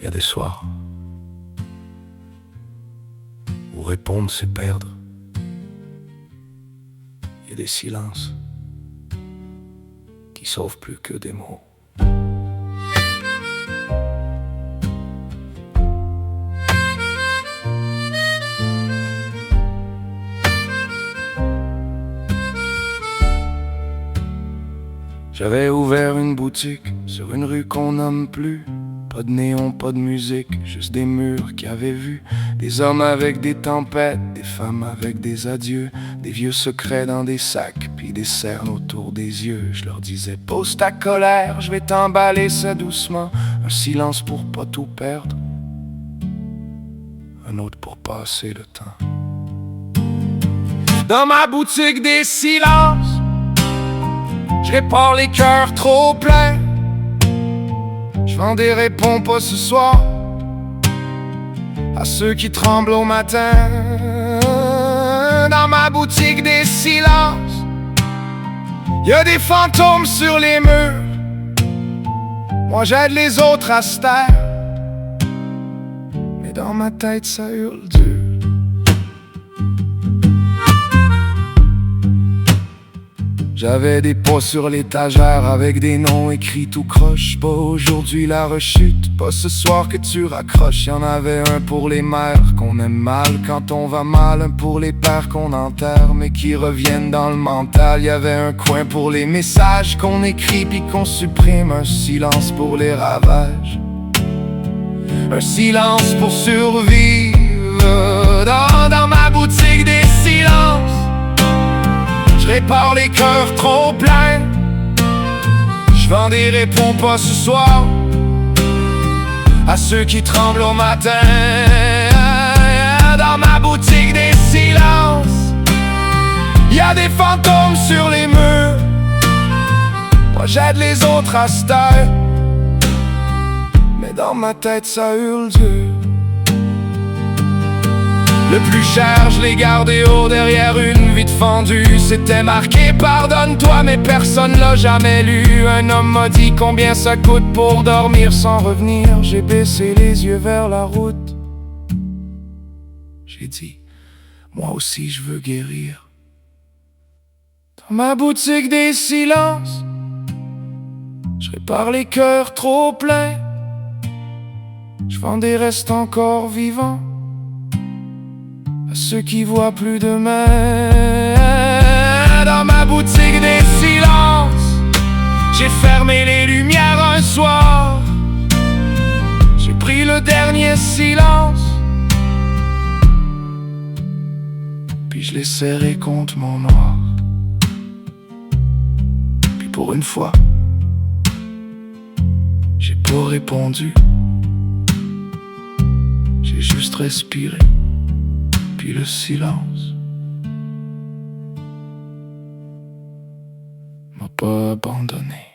y a des soirs où répondre c'est perdre. Il y a des silences qui sauvent plus que des mots. J'avais ouvert une boutique sur une rue qu'on nomme plus. Pas de néon, pas de musique, juste des murs qui avaient vu des hommes avec des tempêtes, des femmes avec des adieux, des vieux secrets dans des sacs, puis des cernes autour des yeux. Je leur disais, pose ta colère, je vais t'emballer ça doucement. Un silence pour pas tout perdre, un autre pour passer le temps. Dans ma boutique des silences, je répare les cœurs trop pleins. Je vends des réponses pas ce soir à ceux qui tremblent au matin. Dans ma boutique des silences, y a des fantômes sur les murs. Moi j'aide les autres à se taire, mais dans ma tête ça hurle dur. J'avais des pots sur l'étagère avec des noms écrits tout croche. Pas aujourd'hui la rechute, pas ce soir que tu raccroches. Y'en avait un pour les mères qu'on aime mal quand on va mal, un pour les pères qu'on enterre mais qui reviennent dans le mental. Y'avait un coin pour les messages qu'on écrit puis qu'on supprime, un silence pour les ravages, un silence pour survivre. Dans ma boutique des silences, je répare les cœurs trop pleins. Je vends des réponses pas ce soir à ceux qui tremblent au matin. Dans ma boutique des silences, y a des fantômes sur les murs. Moi j'aide les autres à se taire, mais dans ma tête ça hurle dur. Le plus cher, je l'ai gardé haut derrière une vitre fendue. C'était marqué pardonne-toi, mais personne l'a jamais lu. Un homme m'a dit combien ça coûte pour dormir sans revenir. J'ai baissé les yeux vers la route. J'ai dit, moi aussi je veux guérir. Dans ma boutique des silences, je répare les cœurs trop pleins. Je vends des restes encore vivants à ceux qui voient plus demain. Dans ma boutique des silences, j'ai fermé les lumières un soir. J'ai pris le dernier silence, puis je l'ai serré contre mon noir. Puis pour une fois, j'ai pas répondu, j'ai juste respiré. Puis le silence m'a pas abandonné.